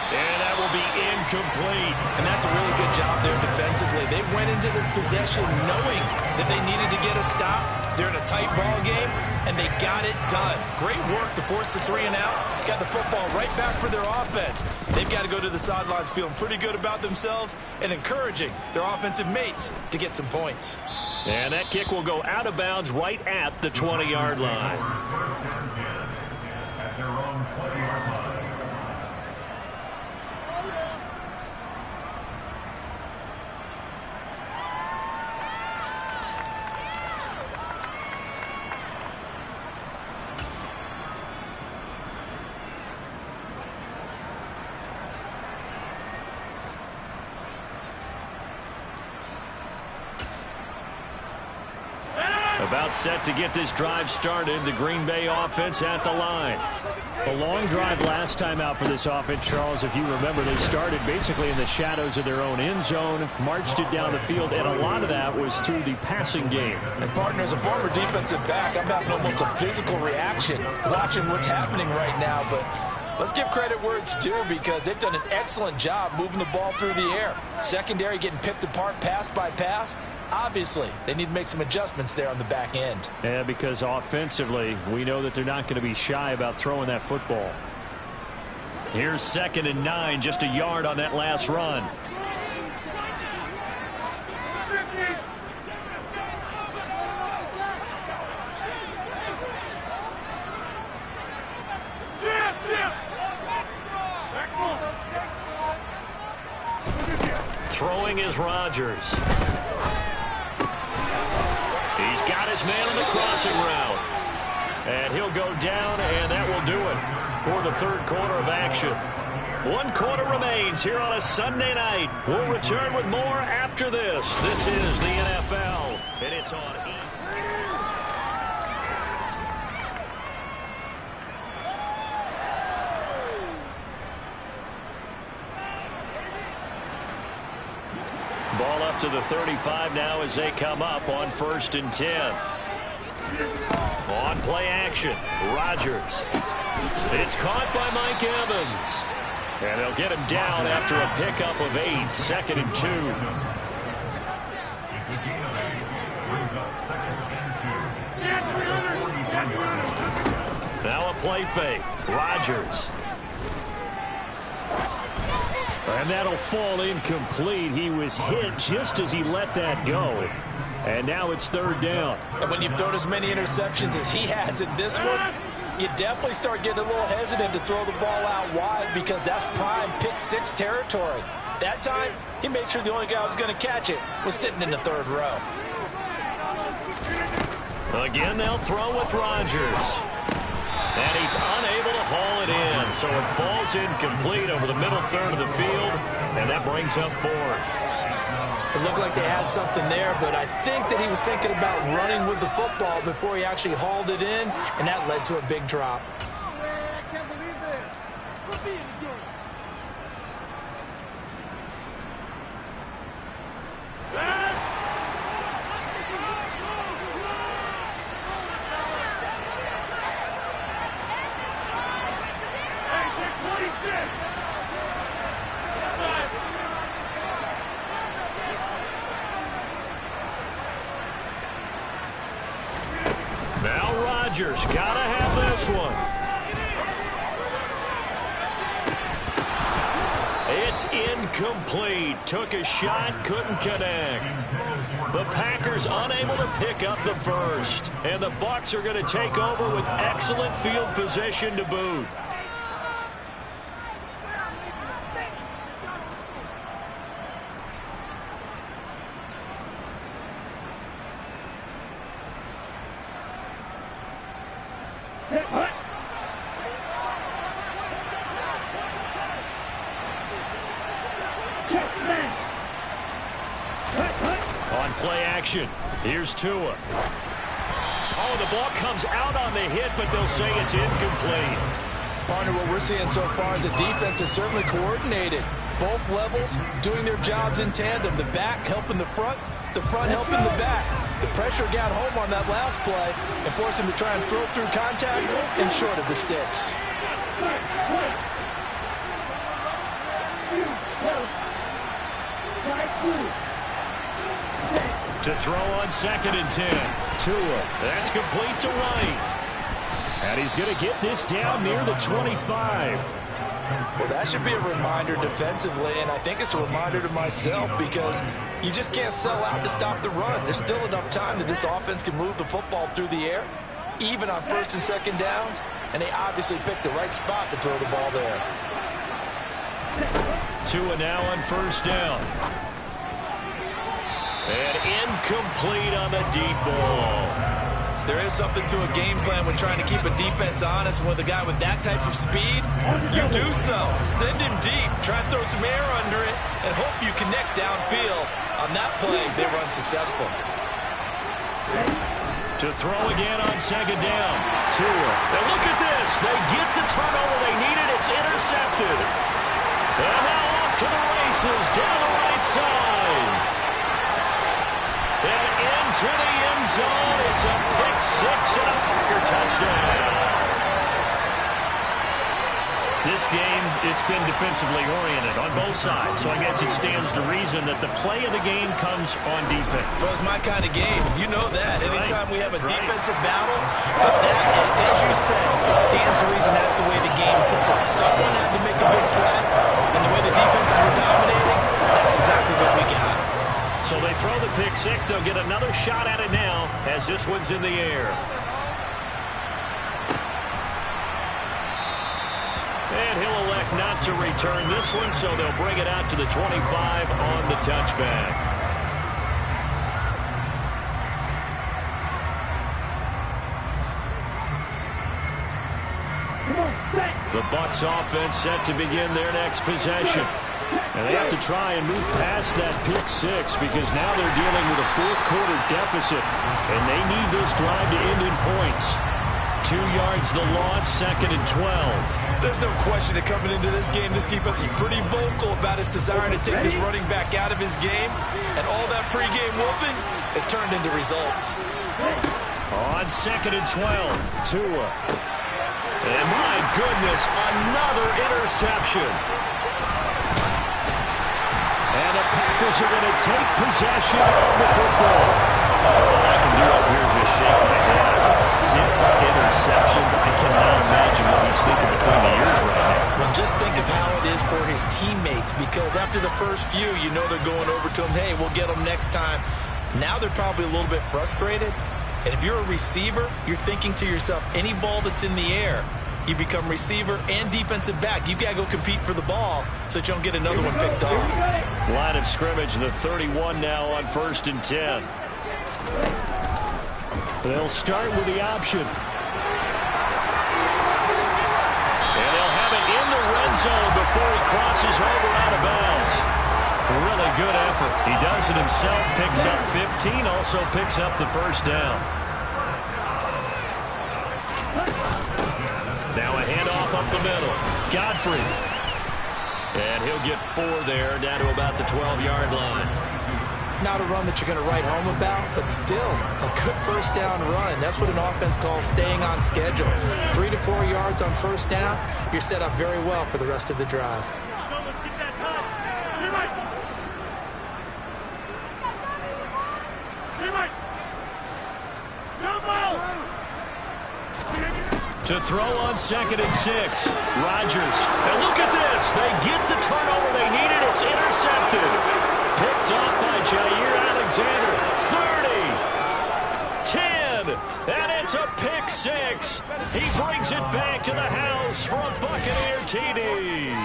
Speaker 5: And that will be incomplete.
Speaker 4: And that's a really good job there defensively. They went into this possession knowing that they needed to get a stop. They're in a tight ball game, and they got it done. Great work to force the 3 and out. Got the football right back for their offense. They've got to go to the sidelines feeling pretty good about themselves and encouraging their offensive mates to get some points.
Speaker 5: And that kick will go out of bounds right at the 20-yard line.
Speaker 3: At their own 20-yard line.
Speaker 2: About set to get this drive started. The Green Bay offense at the line.
Speaker 5: A long drive last time out for this offense, Charles. If you remember, they started basically in the shadows of their own end zone, marched it down the field, and a lot of that was through the passing game.
Speaker 4: And, partner, as a former defensive back, I'm having almost a physical reaction watching what's happening right now. But let's give credit where it's due, because they've done an excellent job moving the ball through the air. Secondary getting picked apart pass by pass. Obviously, they need to make some adjustments there on the back end.
Speaker 5: Yeah, because offensively, we know that they're not going to be shy about throwing that football.
Speaker 2: Here's 2nd and 9, just a yard on that last run. Throwing is Rodgers. He's got his man on the crossing route. And he'll go down, and that will do it for the third quarter of action. 1 quarter remains here on a Sunday night. We'll return with more after this. This is the NFL, and it's on E! Ball up to the 35 now as they come up on 1st and 10. On play action, Rodgers. It's caught by Mike Evans. And they'll get him down after a pickup of 8, 2nd and 2. Now a play fake, Rodgers.
Speaker 5: And that'll fall incomplete. He was hit just as he let that go. And now it's 3rd down.
Speaker 4: And when you've thrown as many interceptions as he has in this one, you definitely start getting a little hesitant to throw the ball out wide, because that's prime pick 6 territory. That time, he made sure the only guy who was going to catch it was sitting in the 3rd row.
Speaker 2: Again, they'll throw with Rodgers. And he's unable to haul it in, so it falls incomplete over the middle 3rd of the field, and that brings up 4th.
Speaker 4: It looked like they had something there, but I think that he was thinking about running with the football before he actually hauled it in, and that led to a big drop.
Speaker 6: I can't believe this. What are you doing?
Speaker 2: Now Rodgers, gotta have this one. It's incomplete. Took a shot, couldn't connect. The Packers unable to pick up the first. And the Bucs are going to take over with excellent field position to boot. On play action, here's Tua. Oh, the ball comes out on the hit, but they'll say it's incomplete.
Speaker 4: Partner, what we're seeing so far is the defense is certainly coordinated. Both levels doing their jobs in tandem. The back helping the front helping the back. The pressure got home on that last play and forced him to try and throw through contact and short of the sticks.
Speaker 2: To throw on 2nd and 10. Tua, that's complete to Wright.
Speaker 5: And he's going to get this down near the 25.
Speaker 4: Well, that should be a reminder defensively, and I think it's a reminder to myself, because you just can't sell out to stop the run. There's still enough time that this offense can move the football through the air, even on 1st and 2nd downs, and they obviously picked the right spot to throw the ball there.
Speaker 2: Tua now on 1st down. And incomplete on the deep ball.
Speaker 4: There is something to a game plan when trying to keep a defense honest. With a guy with that type of speed, you do so. Send him deep. Try and throw some air under it and hope you connect downfield. On that play, they run successful.
Speaker 2: To throw again on second down. Tua. And look at this. They get the turnover they needed. It's intercepted. And now off to the races down the right side. And into the end zone. It's a pick six and a Packer touchdown. This game, it's been defensively oriented on both sides, so I guess it stands to reason that the play of the game comes on defense.
Speaker 4: So it's my kind of game. You know that. Anytime we have a defensive battle, but that, as you say, it stands to reason that's the way the game tilted. Someone had to make a big play, and the way the defenses were dominating, that's exactly what we got.
Speaker 2: So they throw the pick six. They'll get another shot at it now as this one's in the air. And he'll elect not to return this one, so they'll bring it out to the 25 on the touchback. The Bucs offense set to begin their next possession. And they have to try and move past that pick six because now they're dealing with a fourth quarter deficit, and they need this drive to end in points. 2 yards the loss, 2nd and 12.
Speaker 4: There's no question that coming into this game, this defense is pretty vocal about its desire to take this running back out of his game. And all that pregame whooping has turned into results.
Speaker 2: On 2nd and 12, Tua. And my goodness, another interception. And the Packers are going to take possession of the football. All I can do up here is just shake my head. 6 interceptions. I cannot imagine what he's thinking between the ears right now.
Speaker 4: Well, just think of how it is for his teammates, because after the first few, you know they're going over to him, hey, we'll get them next time. Now they're probably a little bit frustrated. And if you're a receiver, you're thinking to yourself, any ball that's in the air, you become receiver and defensive back. You've got to go compete for the ball so that you don't get another one picked off.
Speaker 2: Line of scrimmage, the 31 now on 1st and 10. They'll start with the option. And they'll have it in the red zone before he crosses over out of bounds. Really good effort. He does it himself, picks up 15, also picks up the first down. Now a handoff up the middle. Godfrey. And he'll get 4 there, down to about the 12-yard line.
Speaker 4: Not a run that you're going to write home about, but still a good first down run. That's what an offense calls staying on schedule. 3 to 4 yards on first down, you're set up very well for the rest of the drive.
Speaker 6: Let's get that touch.
Speaker 2: To throw on 2nd and 6. Rodgers. And look at this. They get the turnover they needed. It's intercepted. Picked off by Jair Alexander. 30. 10. And it's a pick six. He brings it back to the house for a Buccaneer TD.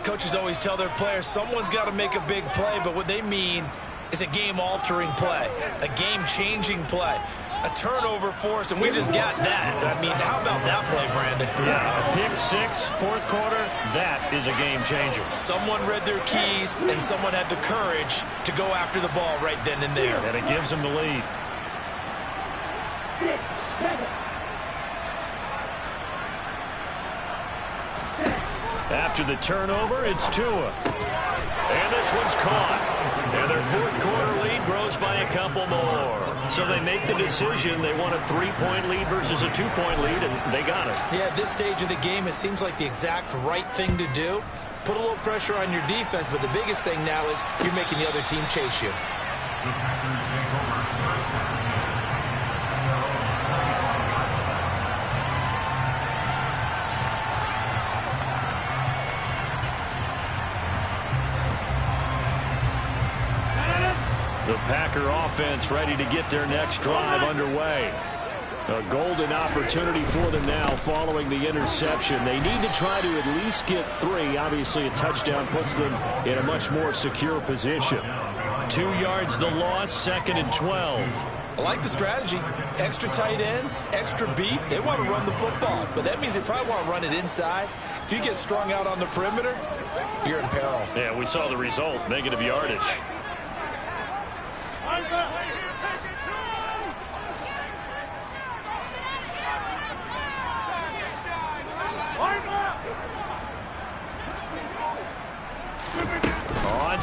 Speaker 4: Coaches always tell their players someone's got to make a big play, but what they mean is a game-altering play, a game-changing play. A turnover forced, and we just got that. I mean, how about that play, Brandon?
Speaker 2: Yeah, a pick six, fourth quarter, that is a game changer.
Speaker 4: Someone read their keys, and someone had the courage to go after the ball right then and there.
Speaker 2: And it gives them the lead. After the turnover, it's Tua. And this one's caught. And their fourth quarter lead grows by a couple more. So they make the decision. They want a 3-point lead versus a 2-point lead, and they got it.
Speaker 4: Yeah, at this stage of the game, it seems like the exact right thing to do. Put a little pressure on your defense, but the biggest thing now is you're making the other team chase you.
Speaker 2: The Packer offense ready to get their next drive underway. A golden opportunity for them now following the interception. They need to try to at least get 3. Obviously, a touchdown puts them in a much more secure position. 2 yards the loss, 2nd and 12.
Speaker 4: I like the strategy. Extra tight ends, extra beef. They want to run the football, but that means they probably want to run it inside. If you get strung out on the perimeter, you're in peril.
Speaker 2: Yeah, we saw the result, negative yardage.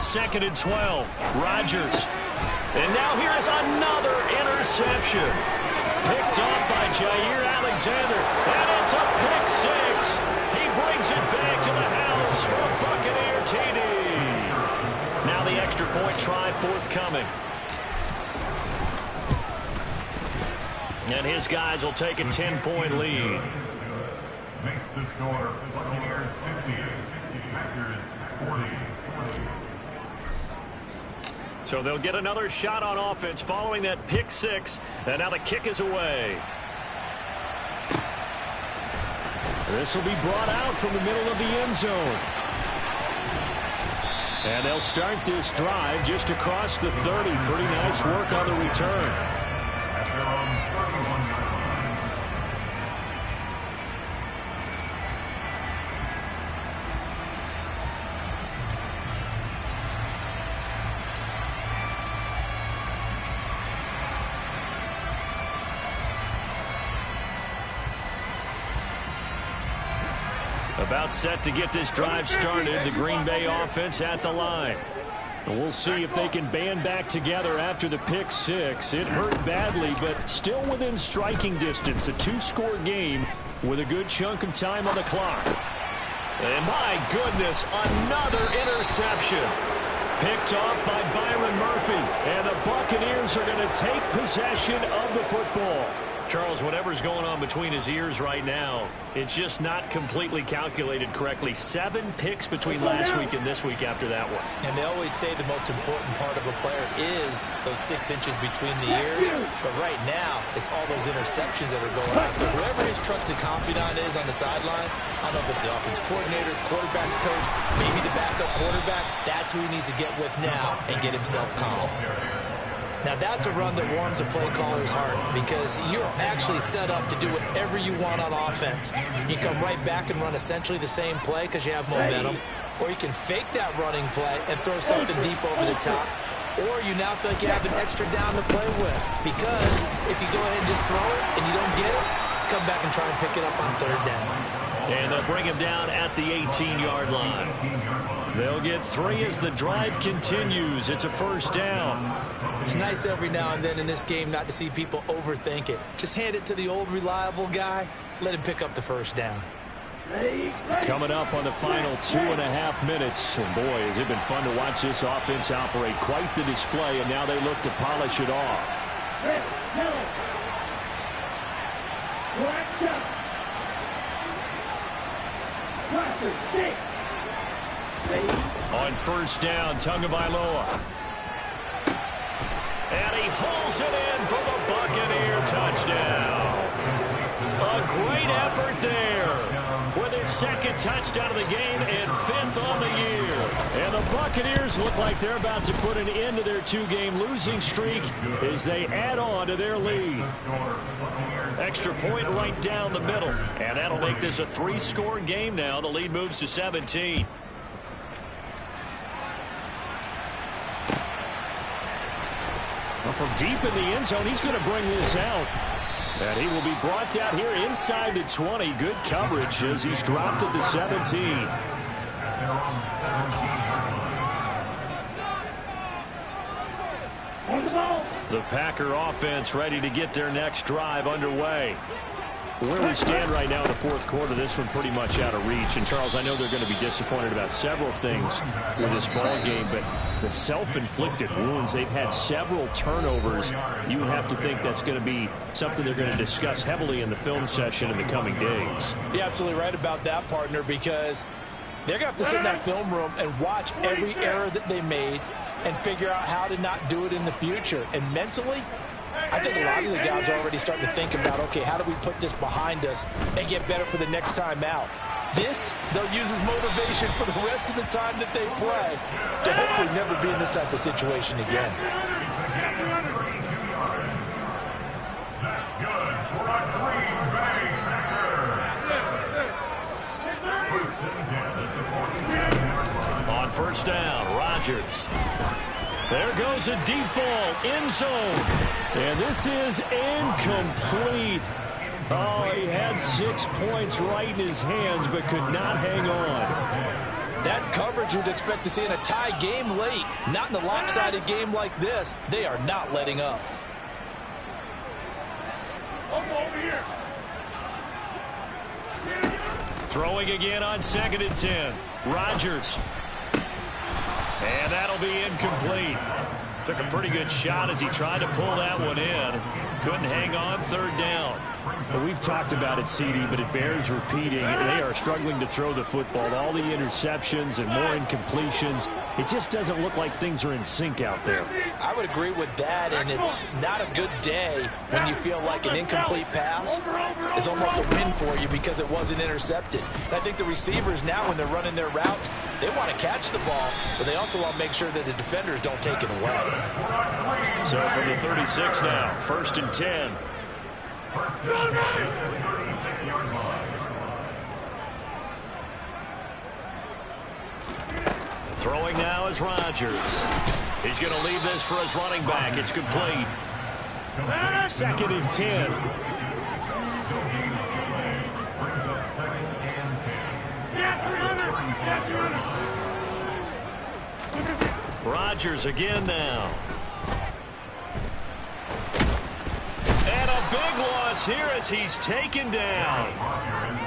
Speaker 2: 2nd and 12. Rodgers. And now here's another interception. Picked up by Jair Alexander. And it's a pick six. He brings it back to the house for a Buccaneer TD. Now the extra point try forthcoming. And his guys will take a 10-point lead.
Speaker 3: Makes the score Buccaneers 50, Packers 40.
Speaker 2: So they'll get another shot on offense following that pick six. And now the kick is away.
Speaker 5: This will be brought out from the middle of the end zone. And they'll start this drive just across the 30. Pretty nice work on the return.
Speaker 3: At their own 31-yard line.
Speaker 2: About set to get this drive started. The Green Bay offense at the line.
Speaker 5: And we'll see if they can band back together after the pick six. It hurt badly, but still within striking distance. A two-score game with a good chunk of time on the clock.
Speaker 2: And my goodness, another interception. Picked off by Byron Murphy.
Speaker 5: And the Buccaneers are going to take possession of the football.
Speaker 2: Charles, whatever's going on between his ears right now, it's just not completely calculated correctly. 7 picks between last week and this week after that one.
Speaker 4: And they always say the most important part of a player is those 6 inches between the ears. But right now, it's all those interceptions that are going on. So whoever his trusted confidant is on the sidelines, I don't know if it's the offense coordinator, quarterback's coach, maybe the backup quarterback, that's who he needs to get with now and get himself calm. Now, that's a run that warms a play caller's heart because you're actually set up to do whatever you want on offense. You come right back and run essentially the same play because you have momentum, or you can fake that running play and throw something deep over the top, or you now feel like you have an extra down to play with because if you go ahead and just throw it and you don't get it, come back and try and pick it up on 3rd down.
Speaker 2: And they'll bring him down at the 18-yard line. They'll get 3 as the drive continues. It's a 1st down.
Speaker 4: It's nice every now and then in this game not to see people overthink it. Just hand it to the old reliable guy. Let him pick up the 1st down.
Speaker 5: Coming up on the final 2.5 minutes. And boy, has it been fun to watch this offense operate. Quite the display, and now they look to polish it off.
Speaker 2: On 1st down, Tagovailoa. And he hauls it in for the Buccaneer touchdown. A great effort there with his 2nd touchdown of the game and 5th on the year.
Speaker 5: And the Buccaneers look like they're about to put an end to their 2-game losing streak as they add on to their lead.
Speaker 2: Extra point right down the middle. And that'll make this a 3-score game now. The lead moves to 17.
Speaker 5: Well, from deep in the end zone, he's going to bring this out. And he will be brought down here inside the 20. Good coverage as he's dropped at the 17.
Speaker 2: The Packer offense ready to get their next drive underway.
Speaker 5: Where we stand right now in the 4th quarter, this one pretty much out of reach. And, Charles, I know they're going to be disappointed about several things with this ball game, but the self-inflicted wounds, they've had several turnovers. You would have to think that's going to be something they're going to discuss heavily in the film session in the coming days.
Speaker 4: You're absolutely right about that, partner, because they're going to have to sit in that film room and watch every error that they made and figure out how to not do it in the future. And mentally, I think a lot of the guys are already starting to think about, okay, how do we put this behind us and get better for the next time out? This, they'll use as motivation for the rest of the time that they play to hopefully never be in this type of situation again.
Speaker 3: That's good for a Green Bay Packer.
Speaker 2: On 1st down, Rodgers. There goes a deep ball, end zone.
Speaker 5: And this is incomplete. Oh, he had 6 points right in his hands, but could not hang on.
Speaker 4: That's coverage you'd expect to see in a tie game late. Not in a lopsided game like this. They are not letting up.
Speaker 3: Over here.
Speaker 2: Throwing again on 2nd and 10. Rodgers. And that'll be incomplete. Took a pretty good shot as he tried to pull that one in. Couldn't hang on 3rd down.
Speaker 5: Well, we've talked about it, CD, but it bears repeating. They are struggling to throw the football. All the interceptions and more incompletions. It just doesn't look like things are in sync out there.
Speaker 4: I would agree with that, and it's not a good day when you feel like an incomplete pass is almost a win for you because it wasn't intercepted. And I think the receivers now, when they're running their routes, they want to catch the ball, but they also want to make sure that the defenders don't take it away.
Speaker 2: So from the 36 now, 1st and 10. Throwing now is Rodgers. He's going to leave this for his running back. It's complete.
Speaker 5: 2nd and 10.
Speaker 2: Rodgers again now. And a big loss here as he's taken down.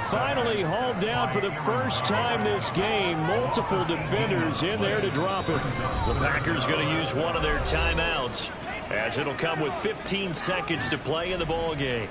Speaker 5: Finally hauled down for the first time this game. Multiple defenders in there to drop him.
Speaker 2: The Packers going to use one of their timeouts as it'll come with 15 seconds to play in the ball game.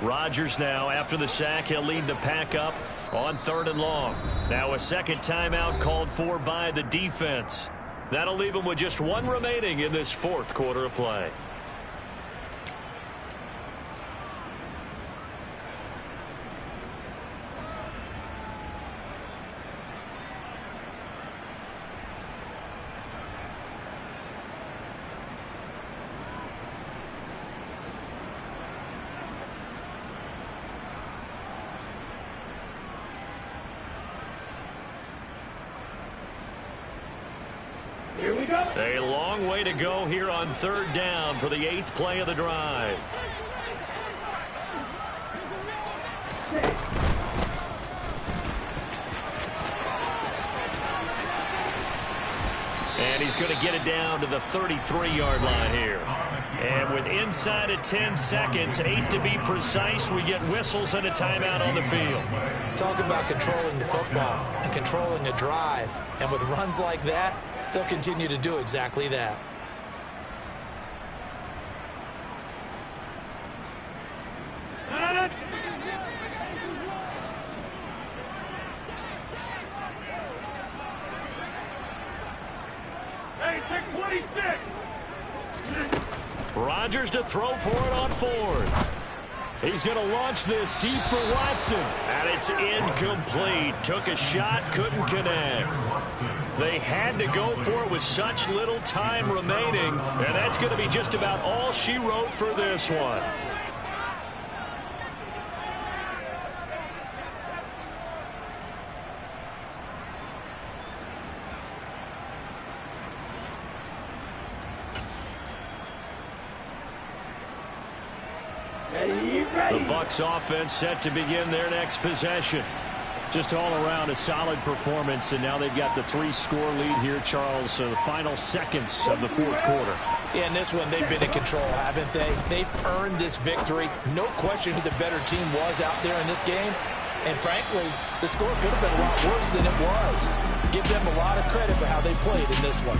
Speaker 2: Rodgers now, after the sack, he'll lead the pack up on 3rd and long. Now a second timeout called for by the defense. That'll leave him with just one remaining in this 4th quarter of play.
Speaker 3: Here we go.
Speaker 2: A long way to go here on 3rd down for the 8th play of the drive. And he's going to get it down to the 33-yard line here. And with inside of 10 seconds, 8 to be precise, we get whistles and a timeout on the field.
Speaker 4: Talk about controlling the football and controlling a drive. And with runs like that, they'll continue to do exactly that.
Speaker 3: Hey, take 26.
Speaker 2: Rodgers to throw for it on 4th.
Speaker 5: He's going to launch this deep for Watson.
Speaker 2: And it's incomplete. Took a shot, couldn't connect. They had to go for it with such little time remaining, and that's going to be just about all she wrote for this one. The Bucs offense set to begin their next possession.
Speaker 5: Just all around a solid performance, and now they've got the 3-score lead here, Charles. So the final seconds of the 4th quarter.
Speaker 4: Yeah, in this one, they've been in control, haven't they? They've earned this victory. No question who the better team was out there in this game. And frankly, the score could have been a lot worse than it was. Give them a lot of credit for how they played in this one.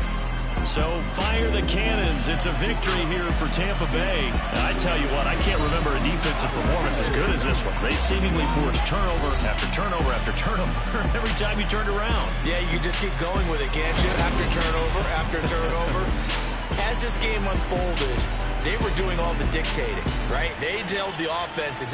Speaker 2: So fire the cannons. It's a victory here for Tampa Bay. And I tell you what, I can't remember a defensive performance as good as this one. They seemingly forced turnover after turnover after turnover every time you turned around.
Speaker 4: Yeah, you just keep going with it, can't you? After turnover. As this game unfolded, they were doing all the dictating, right? They held the offense exactly.